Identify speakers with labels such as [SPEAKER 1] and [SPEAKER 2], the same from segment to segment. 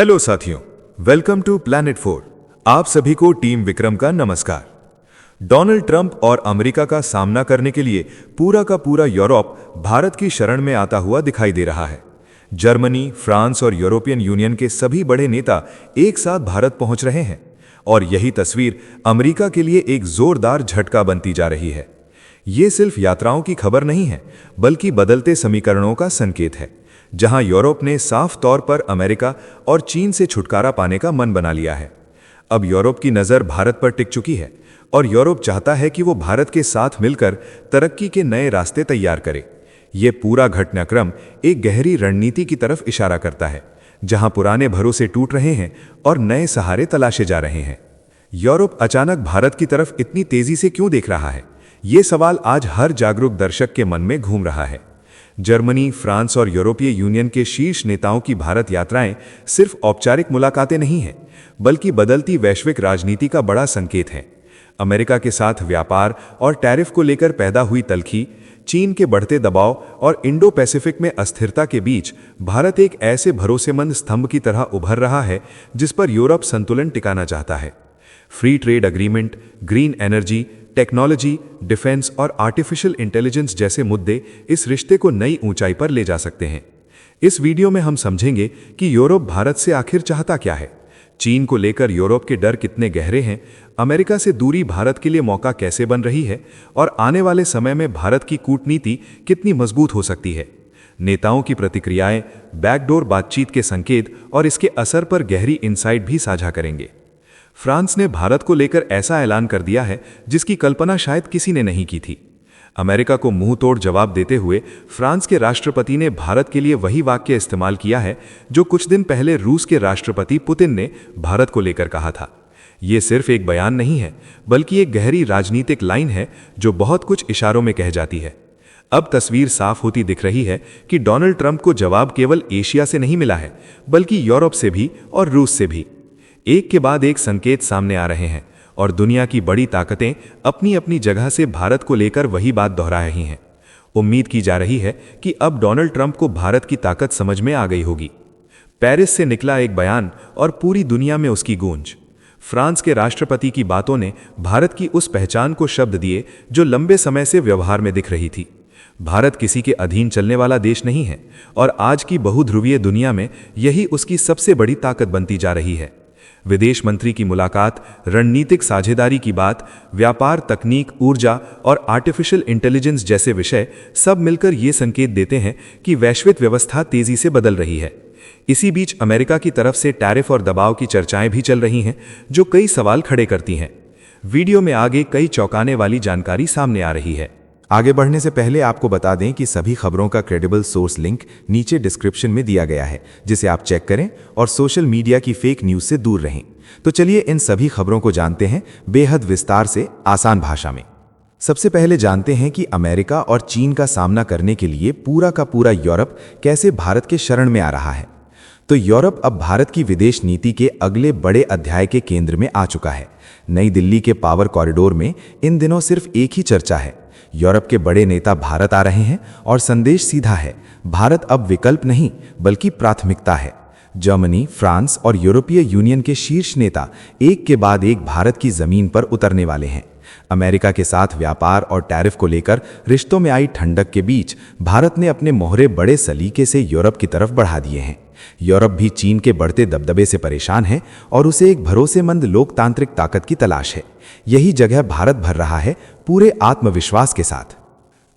[SPEAKER 1] Hello साथियों, welcome to planet 4। आप सभी को टीम विक्रम का नमस्कार। डोनाल्ड ट्रंप और अमेरिका का सामना करने के लिए पूरा का पूरा यूरोप भारत की शरण में आता हुआ दिखाई दे रहा है। जर्मनी, फ्रांस और यूरोपियन यूनियन के सभी बड़े नेता एक साथ भारत पहुंच रहे हैं और यही तस्वीर अमेरिका के लिए एक जोरदार झटका बनती जा रही है। ये सिर्फ यात्राओं की खबर नहीं है, बल्कि बदलते समीकरणों का संकेत है, जहां यूरोप ने साफ तौर पर अमेरिका और चीन से छुटकारा पाने का मन बना लिया है। अब यूरोप की नज़र भारत पर टिक चुकी है और यूरोप चाहता है कि वो भारत के साथ मिलकर तरक्की के नए रास्ते तैयार करे। ये पूरा घटनाक्रम एक गहरी रणनीति की तरफ इशारा करता है, जहां पुराने भरोसे टूट रहे हैं और नए सहारे तलाशे जा रहे हैं। यूरोप अचानक भारत की तरफ इतनी तेजी से क्यों देख रहा है? ये सवाल आज हर जागरूक दर्शक के मन में घूम रहा है। जर्मनी, फ्रांस और यूरोपीय यूनियन के शीर्ष नेताओं की भारत यात्राएं सिर्फ औपचारिक मुलाकातें नहीं हैं, बल्कि बदलती वैश्विक राजनीति का बड़ा संकेत है। अमेरिका के साथ व्यापार और टैरिफ को लेकर पैदा हुई तल्खी, चीन के बढ़ते दबाव और इंडो पैसिफिक में अस्थिरता के बीच भारत एक ऐसे भरोसेमंद स्तंभ की तरह उभर रहा है जिस पर यूरोप संतुलन टिकाना चाहता है। Free trade agreement, green energy, technology, defence और आर्टिफिशियल इंटेलिजेंस जैसे मुद्दे इस रिश्ते को नई ऊंचाई पर ले जा सकते हैं। इस वीडियो में हम समझेंगे कि यूरोप भारत से आखिर चाहता क्या है, चीन को लेकर यूरोप के डर कितने गहरे हैं, अमेरिका से दूरी भारत के लिए मौका कैसे बन रही है और आने वाले समय में भारत की कूटनीति कितनी मजबूत हो सकती है। नेताओं की प्रतिक्रियाएं, बैकडोर बातचीत के संकेत और इसके असर पर गहरी इंसाइट भी साझा करेंगे। फ्रांस ने भारत को लेकर ऐसा ऐलान कर दिया है जिसकी कल्पना शायद किसी ने नहीं की थी। अमेरिका को मुंह तोड़ जवाब देते हुए फ्रांस के राष्ट्रपति ने भारत के लिए वही वाक्य इस्तेमाल किया है जो कुछ दिन पहले रूस के राष्ट्रपति पुतिन ने भारत को लेकर कहा था। ये सिर्फ एक बयान नहीं है, बल्कि एक गहरी राजनीतिक लाइन है जो बहुत कुछ इशारों में कह जाती है। अब तस्वीर साफ होती दिख रही है कि डोनाल्ड ट्रंप को जवाब केवल एशिया से नहीं मिला है, बल्कि यूरोप से भी और रूस से भी। एक के बाद एक संकेत सामने आ रहे हैं और दुनिया की बड़ी ताकतें अपनी अपनी जगह से भारत को लेकर वही बात दोहरा रही हैं। उम्मीद की जा रही है कि अब डोनाल्ड ट्रंप को भारत की ताकत समझ में आ गई होगी। पेरिस से निकला एक बयान और पूरी दुनिया में उसकी गूंज। फ्रांस के राष्ट्रपति की बातों ने भारत की उस पहचान को शब्द दिए जो लंबे समय से व्यवहार में दिख रही थी। भारत किसी के अधीन चलने वाला देश नहीं है और आज की बहुध्रुवीय दुनिया में यही उसकी सबसे बड़ी ताकत बनती जा रही है। विदेश मंत्री की मुलाकात, रणनीतिक साझेदारी की बात, व्यापार, तकनीक, ऊर्जा और आर्टिफिशियल इंटेलिजेंस जैसे विषय सब मिलकर ये संकेत देते हैं कि वैश्विक व्यवस्था तेजी से बदल रही है। इसी बीच अमेरिका की तरफ से टैरिफ और दबाव की चर्चाएं भी चल रही हैं जो कई सवाल खड़े करती हैं। वीडियो में आगे कई चौंकाने वाली जानकारी सामने आ रही है।
[SPEAKER 2] आगे बढ़ने से पहले आपको बता दें कि सभी खबरों का क्रेडिबल सोर्स लिंक नीचे डिस्क्रिप्शन में दिया गया है, जिसे आप चेक करें और सोशल मीडिया की फेक न्यूज़ से दूर रहें। तो चलिए इन सभी खबरों को जानते हैं बेहद विस्तार से, आसान भाषा में। सबसे पहले जानते हैं कि अमेरिका और चीन का सामना करने के लिए पूरा का पूरा यूरोप कैसे भारत के शरण में आ रहा है। तो यूरोप अब भारत की विदेश नीति के अगले बड़े अध्याय के केंद्र में आ चुका है। नई दिल्ली के पावर कॉरिडोर में इन दिनों सिर्फ एक ही चर्चा है, यूरोप के बड़े नेता भारत आ रहे हैं और संदेश सीधा है, भारत अब विकल्प नहीं बल्कि प्राथमिकता है। जर्मनी, फ्रांस और यूरोपीय यूनियन के शीर्ष नेता एक के बाद एक भारत की जमीन पर उतरने वाले हैं। अमेरिका के साथ व्यापार और टैरिफ को लेकर रिश्तों में आई ठंडक के बीच भारत ने अपने मोहरे बड़े सलीके से यूरोप की तरफ बढ़ा दिए हैं। यूरोप भी चीन के बढ़ते दबदबे से परेशान है और उसे एक भरोसेमंद लोकतांत्रिक ताकत की तलाश है। यही जगह भारत भर रहा है पूरे आत्मविश्वास के साथ।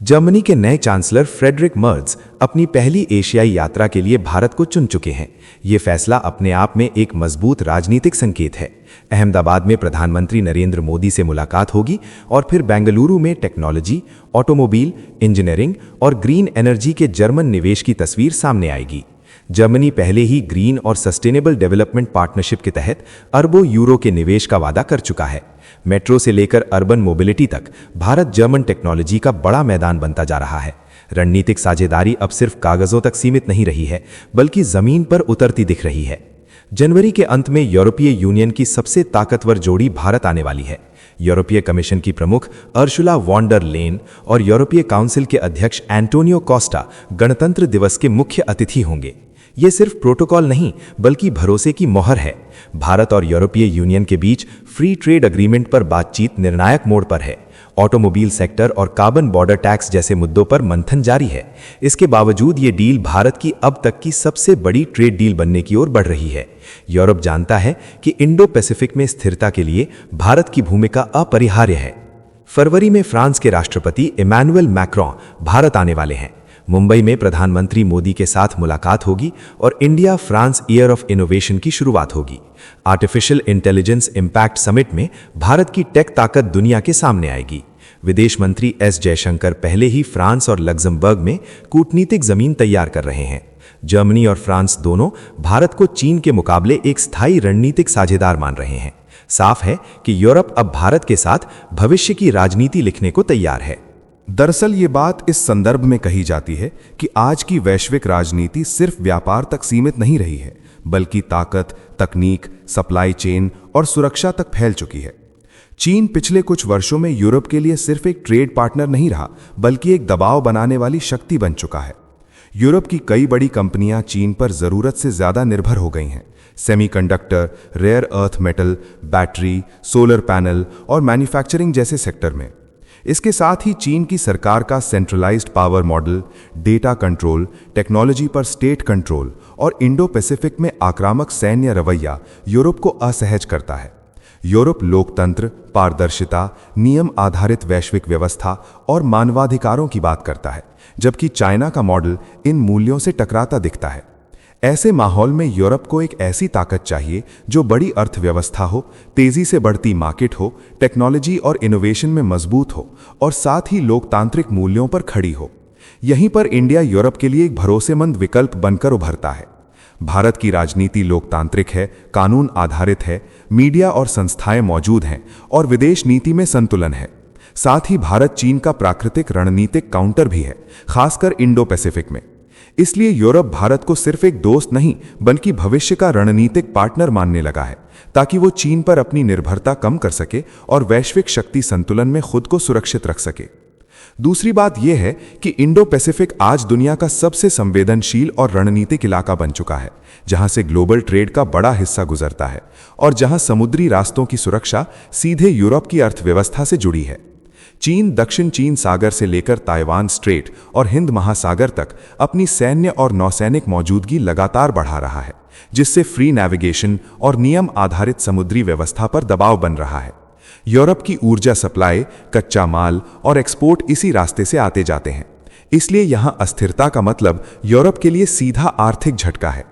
[SPEAKER 2] जर्मनी के नए चांसलर फ्रेडरिक मर्ज अपनी पहली एशियाई यात्रा के लिए भारत को चुन चुके हैं। ये फैसला अपने आप में एक मजबूत राजनीतिक संकेत है। अहमदाबाद में प्रधानमंत्री नरेंद्र मोदी से मुलाकात होगी और फिर बेंगलुरु में टेक्नोलॉजी, ऑटोमोबाइल, इंजीनियरिंग और ग्रीन एनर्जी के जर्मन निवेश की तस्वीर सामने आएगी। जर्मनी पहले ही ग्रीन और सस्टेनेबल डेवलपमेंट पार्टनरशिप के तहत अरबों यूरो के निवेश का वादा कर चुका है। मेट्रो से लेकर अर्बन मोबिलिटी तक भारत जर्मन टेक्नोलॉजी का बड़ा मैदान बनता जा रहा है। रणनीतिक साझेदारी अब सिर्फ कागजों तक सीमित नहीं रही है, बल्कि जमीन पर उतरती दिख रही है। जनवरी के अंत में यूरोपीय यूनियन की सबसे ताकतवर जोड़ी भारत आने वाली है। यूरोपीय कमीशन की प्रमुख अर्शुला वॉन डर लेन और यूरोपीय काउंसिल के अध्यक्ष एंटोनियो कोस्टा गणतंत्र दिवस के मुख्य अतिथि होंगे। ये सिर्फ प्रोटोकॉल नहीं बल्कि भरोसे की मोहर है। भारत और यूरोपीय यूनियन के बीच फ्री ट्रेड एग्रीमेंट पर बातचीत निर्णायक मोड़ पर है। ऑटोमोबाइल सेक्टर और कार्बन बॉर्डर टैक्स जैसे मुद्दों पर मंथन जारी है। इसके बावजूद ये डील भारत की अब तक की सबसे बड़ी ट्रेड डील बनने की ओर बढ़ रही है। यूरोप जानता है कि इंडो पैसिफिक में स्थिरता के लिए भारत की भूमिका अपरिहार्य है। फरवरी में फ्रांस के राष्ट्रपति इमैनुअल मैक्रों भारत आने वाले हैं। मुंबई में प्रधानमंत्री मोदी के साथ मुलाकात होगी और India France year of innovation की शुरुआत होगी। आर्टिफिशियल इंटेलिजेंस इम्पैक्ट समिट में भारत की टेक ताकत दुनिया के सामने आएगी। विदेश मंत्री एस जयशंकर पहले ही फ्रांस और लग्जमबर्ग में कूटनीतिक जमीन तैयार कर रहे हैं। जर्मनी और फ्रांस दोनों भारत को चीन के मुकाबले एक स्थायी रणनीतिक साझेदार मान रहे हैं। साफ है कि यूरोप अब भारत के साथ भविष्य की राजनीति लिखने को तैयार है।
[SPEAKER 3] दरअसल ये बात इस संदर्भ में कही जाती है कि आज की वैश्विक राजनीति सिर्फ व्यापार तक सीमित नहीं रही है, बल्कि ताकत, तकनीक, सप्लाई चेन और सुरक्षा तक फैल चुकी है। चीन पिछले कुछ वर्षों में यूरोप के लिए सिर्फ एक ट्रेड पार्टनर नहीं रहा, बल्कि एक दबाव बनाने वाली शक्ति बन चुका है। यूरोप की कई बड़ी कंपनियां चीन पर जरूरत से ज्यादा निर्भर हो गई हैं। Semiconductor, rare earth metal, battery, solar panel और मैन्युफैक्चरिंग जैसे सेक्टर में। इसके साथ ही चीन की सरकार का centralised power model, data control, technology पर स्टेट कंट्रोल और इंडो पैसिफिक में आक्रामक सैन्य रवैया यूरोप को असहज करता है। यूरोप लोकतंत्र, पारदर्शिता, नियम आधारित वैश्विक व्यवस्था और मानवाधिकारों की बात करता है, जबकि चाइना का मॉडल इन मूल्यों से टकराता दिखता है। ऐसे माहौल में यूरोप को एक ऐसी ताकत चाहिए जो बड़ी अर्थव्यवस्था हो, तेजी से बढ़ती मार्केट हो, टेक्नोलॉजी और इनोवेशन में मजबूत हो और साथ ही लोकतांत्रिक मूल्यों पर खड़ी हो। यहीं पर इंडिया यूरोप के लिए एक भरोसेमंद विकल्प बनकर उभरता है। भारत की राजनीति लोकतांत्रिक है, कानून आधारित है, मीडिया और संस्थाएं मौजूद हैं और विदेश नीति में संतुलन है। साथ ही भारत चीन का प्राकृतिक रणनीतिक काउंटर भी है, खासकर इंडो पैसिफिक में। इसलिए यूरोप भारत को सिर्फ एक दोस्त नहीं बल्कि भविष्य का रणनीतिक पार्टनर मानने लगा है, ताकि वो चीन पर अपनी निर्भरता कम कर सके और वैश्विक शक्ति संतुलन में खुद को सुरक्षित रख सके। दूसरी बात यह है कि इंडो पैसिफिक आज दुनिया का सबसे संवेदनशील और रणनीतिक इलाका बन चुका है, जहां से ग्लोबल ट्रेड का बड़ा हिस्सा गुजरता है और जहां समुद्री रास्तों की सुरक्षा सीधे यूरोप की अर्थव्यवस्था से जुड़ी है। चीन दक्षिण चीन सागर से लेकर ताइवान स्ट्रेट और हिंद महासागर तक अपनी सैन्य और नौसैनिक मौजूदगी लगातार बढ़ा रहा है, जिससे फ्री नेविगेशन और नियम आधारित समुद्री व्यवस्था पर दबाव बन रहा है। यूरोप की ऊर्जा सप्लाई, कच्चा माल और एक्सपोर्ट इसी रास्ते से आते जाते हैं। इसलिए यहां अस्थिरता का मतलब यूरोप के लिए सीधा आर्थिक झटका है।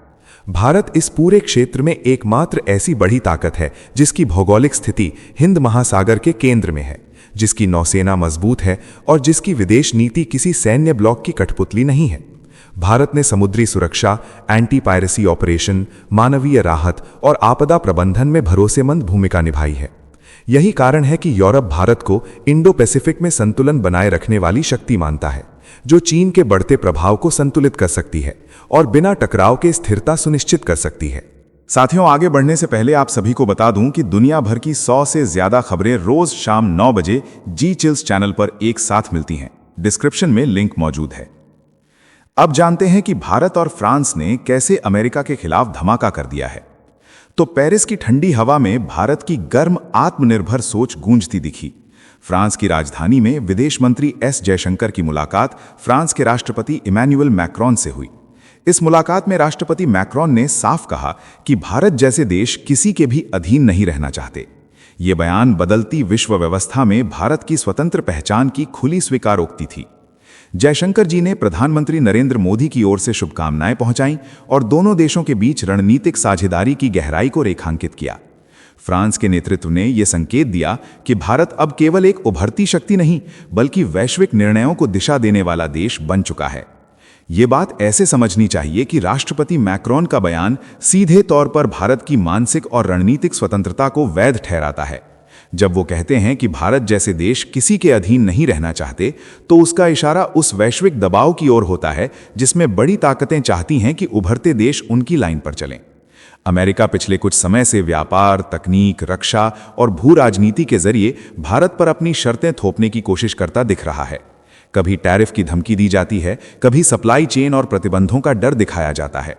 [SPEAKER 3] भारत इस पूरे क्षेत्र में एकमात्र ऐसी बड़ी ताकत है जिसकी भौगोलिक स्थिति हिंद महासागर के केंद्र में है, जिसकी नौसेना मजबूत है और जिसकी विदेश नीति किसी सैन्य ब्लॉक की कठपुतली नहीं है। भारत ने समुद्री सुरक्षा, एंटी पायरेसी ऑपरेशन, मानवीय राहत और आपदा प्रबंधन में भरोसेमंद भूमिका निभाई है। यही कारण है कि यूरोप भारत को इंडो पैसिफिक में संतुलन बनाए रखने वाली शक्ति मानता है, जो चीन के बढ़ते प्रभाव को संतुलित कर सकती है और बिना टकराव के स्थिरता सुनिश्चित कर सकती है।
[SPEAKER 1] साथियों, आगे बढ़ने से पहले आप सभी को बता दूं कि दुनिया भर की 100 से ज्यादा खबरें रोज शाम 9 बजे जी चिल्स चैनल पर एक साथ मिलती हैं। डिस्क्रिप्शन में लिंक मौजूद है। अब जानते हैं कि भारत और फ्रांस ने कैसे अमेरिका के खिलाफ धमाका कर दिया है। तो पेरिस की ठंडी हवा में भारत की गर्म आत्मनिर्भर सोच गूंजती दिखी। फ्रांस की राजधानी में विदेश मंत्री एस जयशंकर की मुलाकात फ्रांस के राष्ट्रपति इमैनुअल मैक्रोन से हुई। इस मुलाकात में राष्ट्रपति मैक्रोन ने साफ कहा कि भारत जैसे देश किसी के भी अधीन नहीं रहना चाहते। ये बयान बदलती विश्व व्यवस्था में भारत की स्वतंत्र पहचान की खुली स्वीकारोक्ति थी। जयशंकर जी ने प्रधानमंत्री नरेंद्र मोदी की ओर से शुभकामनाएं पहुंचाईं और दोनों देशों के बीच रणनीतिक साझेदारी की गहराई को रेखांकित किया। फ्रांस के नेतृत्व ने यह संकेत दिया कि भारत अब केवल एक उभरती शक्ति नहीं, बल्कि वैश्विक निर्णयों को दिशा देने वाला देश बन चुका है। ये बात ऐसे समझनी चाहिए कि राष्ट्रपति मैक्रोन का बयान सीधे तौर पर भारत की मानसिक और रणनीतिक स्वतंत्रता को वैध ठहराता है। जब वो कहते हैं कि भारत जैसे देश किसी के अधीन नहीं रहना चाहते, तो उसका इशारा उस वैश्विक दबाव की ओर होता है जिसमें बड़ी ताकतें चाहती हैं कि उभरते देश उनकी लाइन पर चलें। अमेरिका पिछले कुछ समय से व्यापार, तकनीक, रक्षा और भू राजनीति के जरिए भारत पर अपनी शर्तें थोपने की कोशिश करता दिख रहा है। कभी टैरिफ की धमकी दी जाती है, कभी सप्लाई चेन और प्रतिबंधों का डर दिखाया जाता है।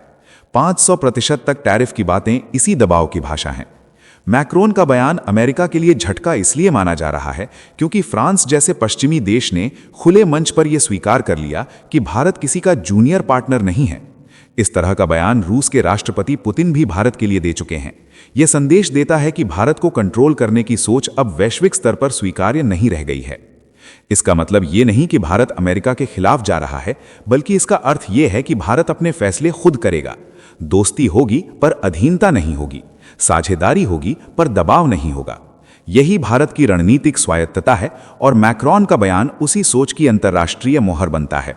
[SPEAKER 4] 500% तक टैरिफ की बातें इसी दबाव की भाषा हैं। मैक्रोन का बयान अमेरिका के लिए झटका इसलिए माना जा रहा है क्योंकि फ्रांस जैसे पश्चिमी देश ने खुले मंच पर यह स्वीकार कर लिया कि भारत किसी का जूनियर पार्टनर नहीं है। इस तरह का बयान रूस के राष्ट्रपति पुतिन भी भारत के लिए दे चुके हैं। यह संदेश देता है कि भारत को कंट्रोल करने की सोच अब वैश्विक स्तर पर स्वीकार्य नहीं रह गई है। इसका मतलब ये नहीं कि भारत अमेरिका के खिलाफ जा रहा है, बल्कि इसका अर्थ यह है कि भारत अपने फैसले खुद करेगा। दोस्ती होगी पर अधीनता नहीं होगी, साझेदारी होगी पर दबाव नहीं होगा। यही भारत की रणनीतिक स्वायत्तता है और मैक्रॉन का बयान उसी सोच की अंतर्राष्ट्रीय मोहर बनता है।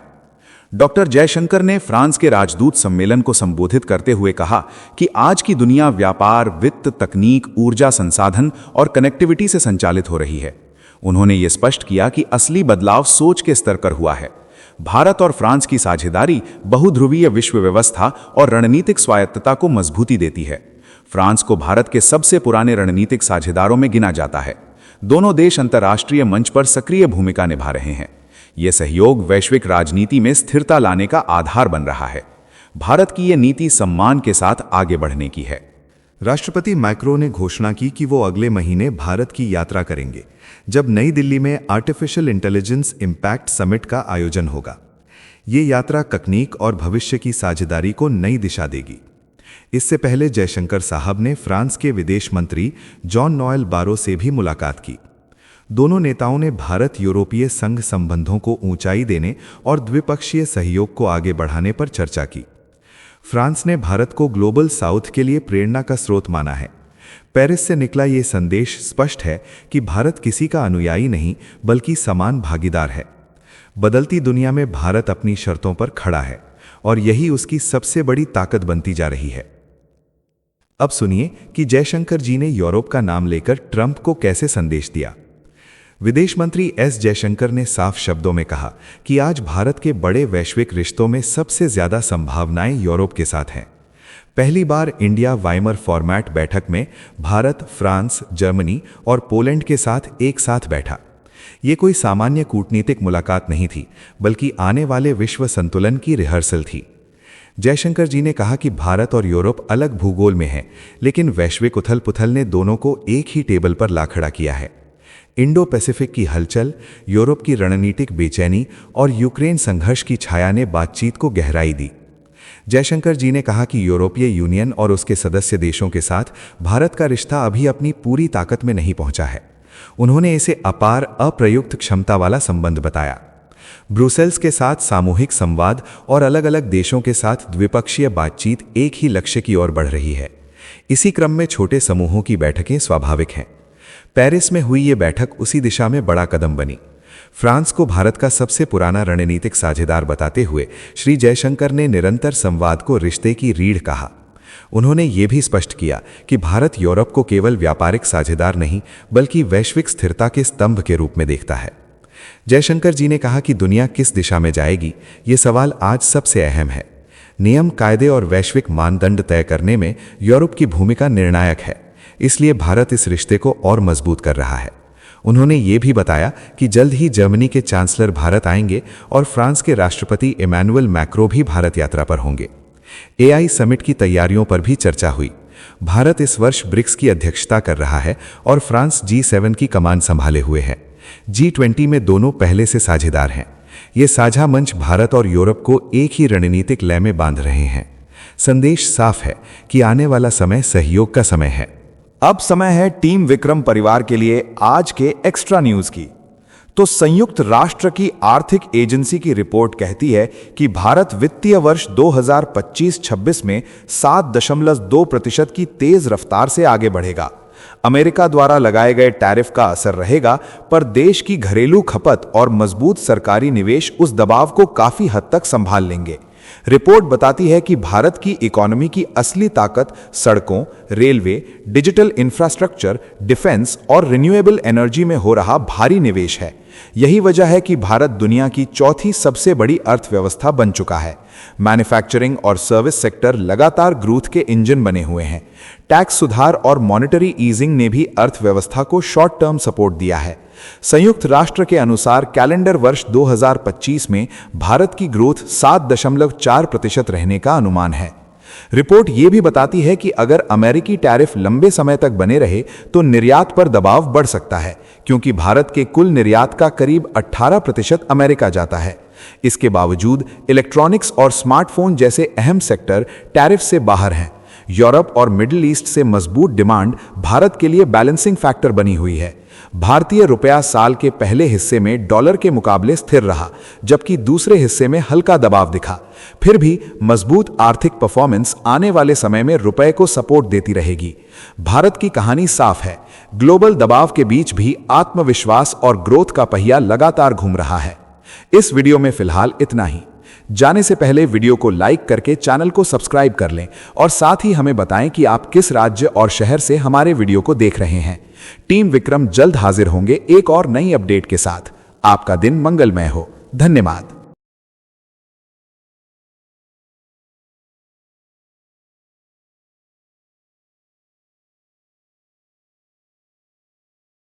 [SPEAKER 4] डॉक्टर जयशंकर ने फ्रांस के राजदूत सम्मेलन को संबोधित करते हुए कहा कि आज की दुनिया व्यापार, वित्त, तकनीक, ऊर्जा संसाधन और कनेक्टिविटी से संचालित हो रही है। उन्होंने ये स्पष्ट किया कि असली बदलाव सोच के स्तर पर हुआ है। भारत और फ्रांस की साझेदारी बहुध्रुवीय विश्व व्यवस्था और रणनीतिक स्वायत्तता को मजबूती देती है। फ्रांस को भारत के सबसे पुराने रणनीतिक साझेदारों में गिना जाता है। दोनों देश अंतर्राष्ट्रीय मंच पर सक्रिय भूमिका निभा रहे हैं। यह सहयोग वैश्विक राजनीति में स्थिरता लाने का आधार बन रहा है। भारत की यह नीति सम्मान के साथ आगे बढ़ने की है।
[SPEAKER 3] राष्ट्रपति मैक्रोन ने घोषणा की कि वो अगले महीने भारत की यात्रा करेंगे, जब नई दिल्ली में आर्टिफिशियल इंटेलिजेंस इम्पैक्ट समिट का आयोजन होगा। ये यात्रा तकनीक और भविष्य की साझेदारी को नई दिशा देगी। इससे पहले जयशंकर साहब ने फ्रांस के विदेश मंत्री जॉन नोएल बारो से भी मुलाकात की। दोनों नेताओं ने भारत यूरोपीय संघ संबंधों को ऊंचाई देने और द्विपक्षीय सहयोग को आगे बढ़ाने पर चर्चा की। फ्रांस ने भारत को ग्लोबल साउथ के लिए प्रेरणा का स्रोत माना है। पेरिस से निकला ये संदेश स्पष्ट है कि भारत किसी का अनुयायी नहीं, बल्कि समान भागीदार है। बदलती दुनिया में भारत अपनी शर्तों पर खड़ा है और यही उसकी सबसे बड़ी ताकत बनती जा रही है। अब सुनिए कि जयशंकर जी ने यूरोप का नाम लेकर ट्रंप को कैसे संदेश दिया। विदेश मंत्री एस जयशंकर ने साफ शब्दों में कहा कि आज भारत के बड़े वैश्विक रिश्तों में सबसे ज्यादा संभावनाएं यूरोप के साथ हैं। पहली बार इंडिया वाइमर फॉर्मेट बैठक में भारत, फ्रांस, जर्मनी और पोलैंड के साथ एक साथ बैठा। ये कोई सामान्य कूटनीतिक मुलाकात नहीं थी, बल्कि आने वाले विश्व संतुलन की रिहर्सल थी। जयशंकर जी ने कहा कि भारत और यूरोप अलग भूगोल में हैं, लेकिन वैश्विक उथल पुथल ने दोनों को एक ही टेबल पर ला खड़ा किया है। इंडो पैसिफिक की हलचल, यूरोप की रणनीतिक बेचैनी और यूक्रेन संघर्ष की छाया ने बातचीत को गहराई दी। जयशंकर जी ने कहा कि यूरोपीय यूनियन और उसके सदस्य देशों के साथ भारत का रिश्ता अभी अपनी पूरी ताकत में नहीं पहुंचा है। उन्होंने इसे अपार, अप्रयुक्त क्षमता वाला संबंध बताया। ब्रुसेल्स के साथ सामूहिक संवाद और अलग अलग देशों के साथ द्विपक्षीय बातचीत एक ही लक्ष्य की ओर बढ़ रही है। इसी क्रम में छोटे समूहों की बैठकें स्वाभाविक हैं। पेरिस में हुई ये बैठक उसी दिशा में बड़ा कदम बनी। फ्रांस को भारत का सबसे पुराना रणनीतिक साझेदार बताते हुए श्री जयशंकर ने निरंतर संवाद को रिश्ते की रीढ़ कहा। उन्होंने ये भी स्पष्ट किया कि भारत यूरोप को केवल व्यापारिक साझेदार नहीं, बल्कि वैश्विक स्थिरता के स्तंभ के रूप में देखता है। जयशंकर जी ने कहा कि दुनिया किस दिशा में जाएगी, ये सवाल आज सबसे अहम है। नियम, कायदे और वैश्विक मानदंड तय करने में यूरोप की भूमिका निर्णायक है, इसलिए भारत इस रिश्ते को और मजबूत कर रहा है। उन्होंने ये भी बताया कि जल्द ही जर्मनी के चांसलर भारत आएंगे और फ्रांस के राष्ट्रपति इमैनुअल मैक्रो भी भारत यात्रा पर होंगे। एआई समिट की तैयारियों पर भी चर्चा हुई। भारत इस वर्ष ब्रिक्स की अध्यक्षता कर रहा है और फ्रांस G7 की कमान संभाले हुए है। G20 में दोनों पहले से साझेदार हैं। ये साझा मंच भारत और यूरोप को एक ही रणनीतिक लय में बांध रहे हैं। संदेश साफ है कि आने वाला समय सहयोग का समय है।
[SPEAKER 4] अब समय है टीम विक्रम परिवार के लिए आज के एक्स्ट्रा न्यूज की। तो संयुक्त राष्ट्र की आर्थिक एजेंसी की रिपोर्ट कहती है कि भारत वित्तीय वर्ष 2025-26 में 7.2% की तेज रफ्तार से आगे बढ़ेगा। अमेरिका द्वारा लगाए गए टैरिफ का असर रहेगा, पर देश की घरेलू खपत और मजबूत सरकारी निवेश उस दबाव को काफी हद तक संभाल लेंगे। रिपोर्ट बताती है कि भारत की इकोनॉमी की असली ताकत सड़कों, रेलवे, डिजिटल इंफ्रास्ट्रक्चर, डिफेंस और रिन्यूएबल एनर्जी में हो रहा भारी निवेश है। यही वजह है कि भारत दुनिया की चौथी सबसे बड़ी अर्थव्यवस्था बन चुका है। मैन्युफैक्चरिंग और सर्विस सेक्टर लगातार ग्रोथ के इंजन बने हुए हैं। टैक्स सुधार और मॉनेटरी ईजिंग ने भी अर्थव्यवस्था को शॉर्ट टर्म सपोर्ट दिया है। संयुक्त राष्ट्र के अनुसार कैलेंडर वर्ष 2025 में भारत की ग्रोथ 7.4% रहने का अनुमान है। रिपोर्ट ये भी बताती है कि अगर अमेरिकी टैरिफ लंबे समय तक बने रहे तो निर्यात पर दबाव बढ़ सकता है, क्योंकि भारत के कुल निर्यात का करीब 18% अमेरिका जाता है। इसके बावजूद इलेक्ट्रॉनिक्स और स्मार्टफोन जैसे अहम सेक्टर टैरिफ से बाहर हैं। यूरोप और मिडिल ईस्ट से मजबूत डिमांड भारत के लिए बैलेंसिंग फैक्टर बनी हुई है। भारतीय रुपया साल के पहले हिस्से में डॉलर के मुकाबले स्थिर रहा, जबकि दूसरे हिस्से में हल्का दबाव दिखा। फिर भी मजबूत आर्थिक परफॉर्मेंस आने वाले समय में रुपए को सपोर्ट देती रहेगी। भारत की कहानी साफ है, ग्लोबल दबाव के बीच भी आत्मविश्वास और ग्रोथ का पहिया लगातार घूम रहा है। इस वीडियो में फिलहाल इतना ही। जाने से पहले वीडियो को लाइक करके चैनल को सब्सक्राइब कर लें और साथ ही हमें बताएं कि आप किस राज्य और शहर से हमारे वीडियो को देख रहे हैं। टीम विक्रम जल्द हाजिर होंगे एक और नई अपडेट के साथ। आपका दिन मंगलमय हो। धन्यवाद।